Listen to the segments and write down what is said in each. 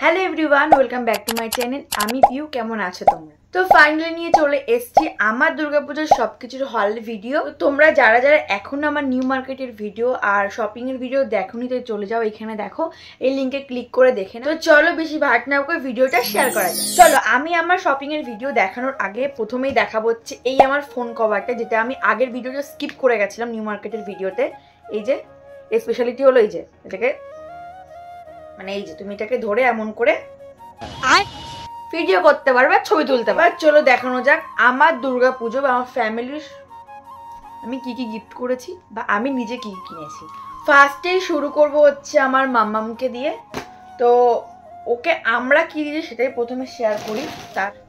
Hello everyone, welcome back to my channel. আমি পিউ। কেমন আছো তোমরা? তো ফাইনালি নিয়ে চলে এসেছি আমার দুর্গাপূজার সবকিছুর হল ভিডিও। তো তোমরা যারা যারা এখন আমার নিউ মার্কেটের ভিডিও আর শপিং এর ভিডিও দেখোনি তো চলে যাও, এখানে দেখো, এই লিঙ্কে ক্লিক করে দেখে নাও। তো চলো বেশি ভাট না করে ভিডিওটা শেয়ার করা যায়। চলো, আমি আমার শপিং এর ভিডিও দেখানোর আগে প্রথমেই দেখাবো হচ্ছে এই আমার ফোন কভারটা, যেটা আমি আগের ভিডিওটা স্কিপ করে গেছিলাম নিউ মার্কেটের ভিডিওতে। এই যে স্পেশালিটি হলো এই যে এটাকে, মানে এই যে তুমি এটাকে ধরে এমন করে ভিডিও করতে পারবে, ছবি তুলতে পারবে। চলো দেখানো যাক আমার দুর্গাপুজো বা আমার ফ্যামিলির আমি কি কি গিফট করেছি বা আমি নিজে কি কি কিনেছি। ফার্স্টেই শুরু করব হচ্ছে আমার মাম্মামকে দিয়ে। তো ওকে আমরা কি দিয়েছি সেটাই প্রথমে শেয়ার করি।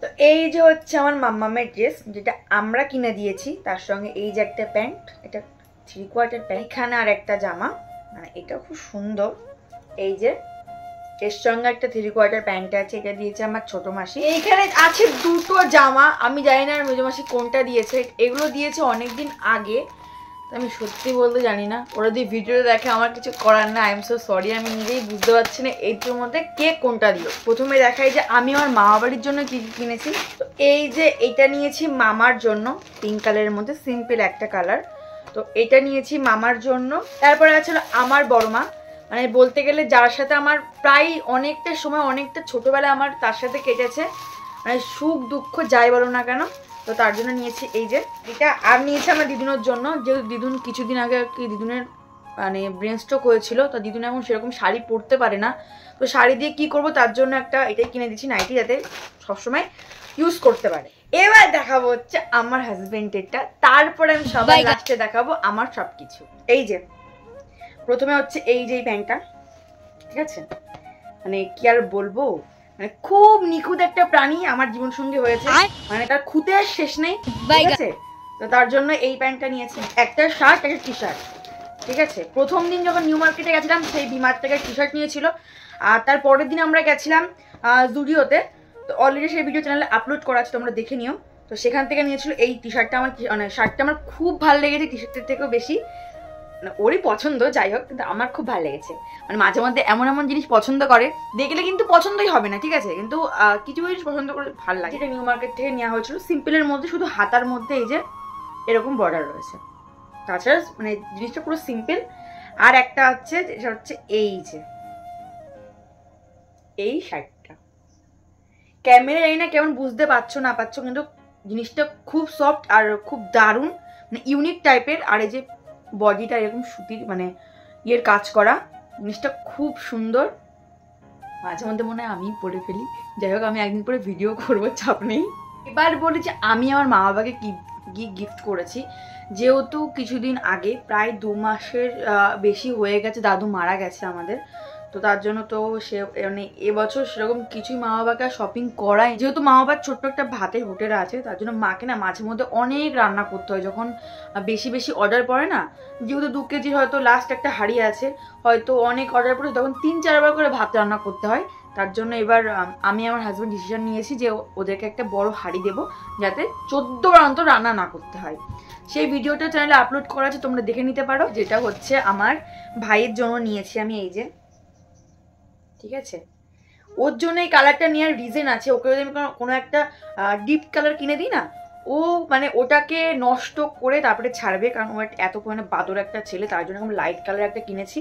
তো এই যে হচ্ছে আমার মাম্মামের ড্রেস, যেটা আমরা কিনে দিয়েছি। তার সঙ্গে এই যে একটা প্যান্ট, এটা 3/4 প্যান্ট, এখানে আর একটা জামা, মানে এটা খুব সুন্দর। এই যে এর সঙ্গে একটা 3/4 প্যান্ট আছে, এটা দিয়েছে আমার ছোট মাসি। এইখানে আছে দুটো জামা, আমি জানি না মেজো মাসি কোনটা দিয়েছে। এগুলো দিয়েছে অনেকদিন আগে, আমি সত্যি বলতে জানি না। ওরা যদি ভিডিও দেখে আমার কিছু করার না, আই এম সো সরি, আমি নিজেই বুঝতে পারছি না এইটার মধ্যে কে কোনটা দিল। প্রথমে দেখাই যে আমি আমার মামা বাড়ির জন্য কি কি কিনেছি। তো এই যে এটা নিয়েছি মামার জন্য, পিঙ্ক কালারের মধ্যে সিম্পল একটা কালার। তো এটা নিয়েছি মামার জন্য। তারপরে আছে আমার বড় মা, মানে বলতে গেলে যার সাথে আমার প্রায় অনেকটা সময়, অনেকটা ছোটবেলা আমার তার সাথে কেটেছে, মানে সুখ দুঃখ যাই বলো না কেন। তো তার জন্য নিয়েছি এই যে এটা। আর নিয়েছি আমার দিদুনের জন্য, যেহেতু দিদুন কিছুদিন আগে কি দিদুনের মানে ব্রেন স্ট্রোক হয়েছিল। তো দিদুন এখন সেরকম শাড়ি পরতে পারে না, তো শাড়ি দিয়ে কি করব, তার জন্য একটা এটাই কিনে দিচ্ছি, নাইটি, যাতে সবসময় ইউজ করতে পারে। এবার দেখাবো হচ্ছে আমার হাজবেন্ডেরটা, তারপরে আমি সবাই লাস্টে দেখাবো আমার সবকিছু। এই যে প্রথমে হচ্ছে এই যে প্যান্টটা, ঠিক আছে, মানে কি আর বলবো, মানে খুব নিখুঁত একটা প্রাণী আমার জীবন সঙ্গী হয়েছে, মানে তার খুঁতে আর শেষ নেই, ঠিক আছে। তো তার জন্য এই প্যান্টটা নিয়েছি, একটা শার্ট একটা টি শার্ট, ঠিক আছে। প্রথম দিন যখন নিউ মার্কেটে গেছিলাম সেই বিমার থেকে টি শার্ট নিয়েছিল, আর তার পরের দিন আমরা গেছিলাম জুডিওতে। তো অলরেডি সেই ভিডিও চ্যানেলে আপলোড করা আছে, তোমরা দেখে নিও। তো সেখান থেকে নিয়েছিল এই টি শার্টটা। আমার মানে শার্টটা আমার খুব ভালো লেগেছে, টি শার্টের থেকেও বেশি। ওরই পছন্দ, যাই হোক, কিন্তু আমার খুব ভালো লেগেছে। মানে মাঝে মধ্যে এমন এমন জিনিস পছন্দ করে, দেখলে কিন্তু পছন্দই হবে না, ঠিক আছে, কিন্তু কিছু জিনিস পছন্দ করে ভালো লাগে। এটা নিউ মার্কেট থেকে নেওয়া হয়েছিল, সিম্পলের মধ্যে, শুধু হাতার মধ্যে এই যে এরকম বর্ডার রয়েছে, তাছাড়া মানে জিনিসটা পুরো সিম্পল। আর একটা হচ্ছে যেটা হচ্ছে এই যে এই শার্টটা, ক্যামেরা এই না কেমন বুঝতে পারছো না পারছো, কিন্তু জিনিসটা খুব সফট আর খুব দারুণ, মানে ইউনিক টাইপের। আর এই যে বডিটা এরকম সুতির মানে ইয়ের কাজ করা, জিনিসটা খুব সুন্দর। মাঝে মধ্যে মনে হয় আমি পরে ফেলি, যাই হোক, আমি একদিন পরে ভিডিও করবো, চাপ নেই। এবার বলি যে আমি আমার মা বাবাকে কি গিফট করেছি। যেহেতু কিছুদিন আগে, প্রায় 2 মাসের বেশি হয়ে গেছে, দাদু মারা গেছে আমাদের। তো তার জন্য তো সে মানে এবছর সেরকম কিছুই মা বাবাকে শপিং করায়, যেহেতু মা বাবার ছোট্ট একটা ভাতের হোটেল আছে, তার জন্য মাকে না মাঝে মধ্যে অনেক রান্না করতে হয়। যখন বেশি বেশি অর্ডার পড়ে না, যেহেতু 2 কেজির হয়তো লাস্ট একটা হাঁড়ি আছে, হয়তো অনেক অর্ডার পড়ে, তখন 3-4 বার করে ভাত রান্না করতে হয়। তার জন্য এবার আমি আমার হাজব্যান্ড ডিসিশন নিয়েছি যে ওদেরকে একটা বড় হাঁড়ি দেবো, যাতে 14 বার অন্তর রান্না না করতে হয়। সেই ভিডিওটা চ্যানেলে আপলোড করা আছে, তোমরা দেখে নিতে পারো। যেটা হচ্ছে আমার ভাইয়ের জন্য নিয়েছি আমি, এই যে, ঠিক আছে। ওর জন্য এই কালারটা নেওয়ার রিজন আছে, ওকে যদি আমি কোনো একটা ডিপ কালার কিনে দিই না, ও মানে ওটাকে নষ্ট করে তারপরে ছাড়বে, কারণ ও এত পরিমাণে বাদর একটা ছেলে। তার জন্য আমি লাইট কালার একটা কিনেছি।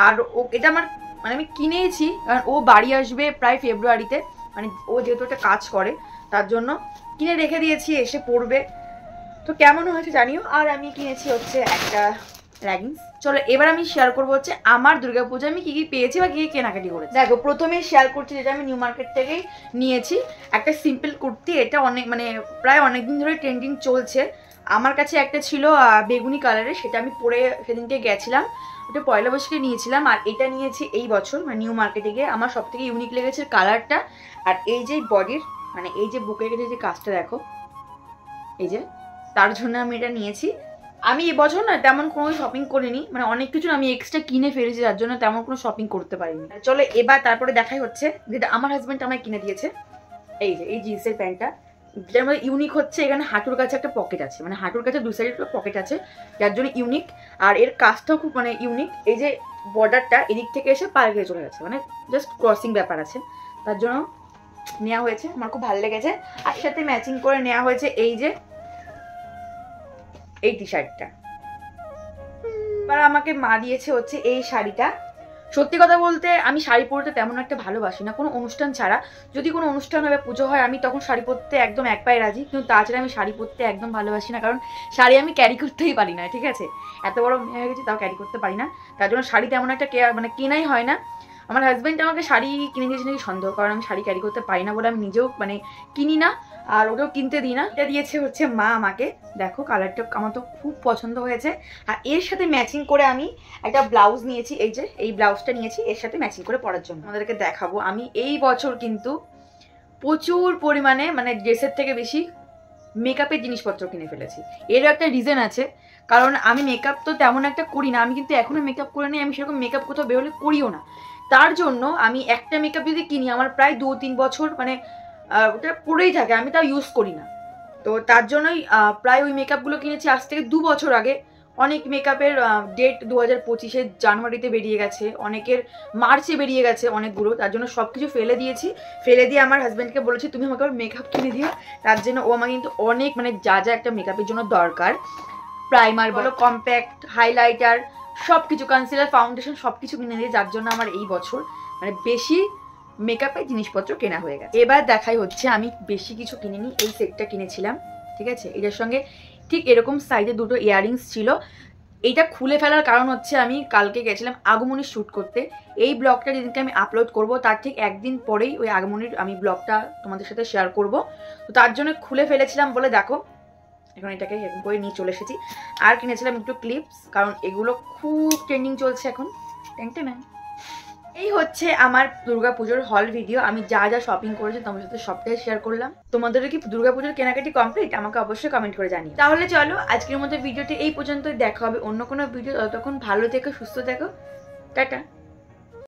আর ও এটা আমার মানে আমি কিনেছি কারণ ও বাড়ি আসবে প্রায় ফেব্রুয়ারিতে, মানে ও যেহেতু একটা কাজ করে, তার জন্য কিনে রেখে দিয়েছি, এসে পড়বে। তো কেমন হয়েছে জানিও। আর আমি কিনেছি হচ্ছে একটা লেগিংস। চলো এবার আমি শেয়ার করবো হচ্ছে আমার দুর্গাপূজা আমি কি কি পেয়েছি বা কি কি কেনাকাটি করেছি। দেখো, প্রথমেই শেয়ার করছি যেটা আমি নিউ মার্কেট থেকেই নিয়েছি, একটা সিম্পল কুর্তি। এটা অনেক মানে প্রায় অনেকদিন ধরে ট্রেন্ডিং চলছে। আমার কাছে একটা ছিল বেগুনি কালারের, সেটা আমি পরে সেদিনকে গেছিলাম, ওটা পয়লা বৈশাখে নিয়েছিলাম। আর এটা নিয়েছি এই বছর, মানে নিউ মার্কেটে গিয়ে। আমার সব থেকে ইউনিক লেগেছে কালারটা, আর এই যে বডির মানে এই যে বুকের কাছে যে কাজটা দেখো, এই যে, তার জন্য আমি এটা নিয়েছি। আমি এবছর না তেমন কোনো শপিং করিনি, মানে অনেক কিছু আমি এক্সট্রা কিনে ফেলেছি, যার জন্য তেমন কোনো শপিং করতে পারিনি। চলো এবার তারপরে দেখাই হচ্ছে যেটা আমার হাজব্যান্ড আমায় কিনে দিয়েছে। এই যে এই জিন্সের প্যান্টটা, যেটার মধ্যে ইউনিক হচ্ছে এখানে হাঁটুর কাছে একটা পকেট আছে, মানে হাঁটুর কাছে 2 সাইডে একটা পকেট আছে, যার জন্য ইউনিক। আর এর কাজটাও খুব মানে ইউনিক। এই যে বর্ডারটা এদিক থেকে এসে পায়ে গিয়ে চলে গেছে, মানে জাস্ট ক্রসিং ব্যাপার আছে। তার জন্য নেওয়া হয়েছে, আমার খুব ভালো লেগেছে। আর সাথে ম্যাচিং করে নেওয়া হয়েছে এই যে এই টি শার্টটা। এবার আমাকে মা দিয়েছে হচ্ছে এই শাড়িটা। সত্যি কথা বলতে আমি শাড়ি পরতে তেমন একটা ভালোবাসি না, কোনো অনুষ্ঠান ছাড়া। যদি কোনো অনুষ্ঠান হবে, পুজো হয়, আমি তখন শাড়ি পরতে একদম এক পায়ে রাজি, কিন্তু তাছাড়া আমি শাড়ি পরতে একদম ভালোবাসি না, কারণ শাড়ি আমি ক্যারি করতেই পারি না, ঠিক আছে? এত বড় মেয়ে হয়ে গেছি তাও ক্যারি করতে পারি না, তার জন্য শাড়ি তেমন একটা মানে কেনাই হয় না। আমার হাজব্যান্ড আমাকে শাড়ি কিনে দিয়েছে নাকি সন্দেহ, কারণ আমি শাড়ি ক্যারি করতে পারি না বলে আমি নিজেও মানে কিনি না, আর ওটাও কিনতে দিই না। এটা দিয়েছে হচ্ছে মা আমাকে। দেখো কালারটা আমার তো খুব পছন্দ হয়েছে। আর এর সাথে ম্যাচিং করে আমি একটা ব্লাউজ নিয়েছি, এই যে এই ব্লাউজটা নিয়েছি এর সাথে ম্যাচিং করে পরার জন্য। আমাদেরকে দেখাবো আমি এই বছর কিন্তু প্রচুর পরিমাণে মানে ড্রেসের থেকে বেশি মেকআপের জিনিসপত্র কিনে ফেলেছি। এরও একটা রিজন আছে, কারণ আমি মেকআপ তো তেমন একটা করি না, আমি কিন্তু এখনো মেকআপ করে নিই, আমি সেরকম মেকআপ কোথাও বেরোলে করিও না। তার জন্য আমি একটা মেকআপ যদি কিনি আমার প্রায় 2-3 বছর মানে ওটা পরেই থাকে, আমি তাও ইউজ করি না। তো তার জন্যই প্রায় ওই মেকআপগুলো কিনেছি আজ থেকে 2 বছর আগে। অনেক মেকআপের ডেট 2025-এর জানুয়ারিতে বেরিয়ে গেছে, অনেকের মার্চে বেরিয়ে গেছে অনেকগুলো, তার জন্য সব কিছু ফেলে দিয়েছি। ফেলে দিয়ে আমার হাজব্যান্ডকে বলেছি তুমি আমাকে মেকআপ কিনে দিও, তার জন্য ও আমাকে কিন্তু অনেক মানে যা যা একটা মেকআপের জন্য দরকার, প্রাইমার বলো, কম্প্যাক্ট, হাইলাইটার, সব কিছু, কনসিলার, ফাউন্ডেশন সব কিছু কিনে দিয়ে, যার জন্য আমার এই বছর মানে বেশি মেকআপের জিনিসপত্র কেনা হয়ে গেছে। এবার দেখাই হচ্ছে আমি বেশি কিছু কিনিনি, এই সেটটা কিনেছিলাম, ঠিক আছে? এটার সঙ্গে ঠিক এরকম সাইজে দুটো ইয়াররিংস ছিল। এইটা খুলে ফেলার কারণ হচ্ছে আমি কালকে গেছিলাম আগমনীর শ্যুট করতে। এই ব্লগটা যেদিনকে আমি আপলোড করব তার ঠিক একদিন পরেই ওই আগমনীর আমি ব্লগটা তোমাদের সাথে শেয়ার করব, তো তার জন্য খুলে ফেলেছিলাম বলে দেখো এখন এটাকে এরকম করে নিয়ে চলে এসেছি। আর কিনেছিলাম একটু ক্লিপস, কারণ এগুলো খুব ট্রেন্ডিং চলছে এখন, ট্যাংটে না। এই হচ্ছে আমার দুর্গাপুজোর হল ভিডিও। আমি যা যা শপিং করেছি তোমাদের সাথে সবটাই শেয়ার করলাম। তোমাদের কি দুর্গাপুজোর কেনাকাটি কমপ্লিট? আমাকে অবশ্যই কমেন্ট করে জানিও। তাহলে চলো আজকের মতো ভিডিওটি এই পর্যন্তই, দেখা হবে অন্য কোনো ভিডিও। ততক্ষণ ভালো থেকো, সুস্থ থেকো, টাটা।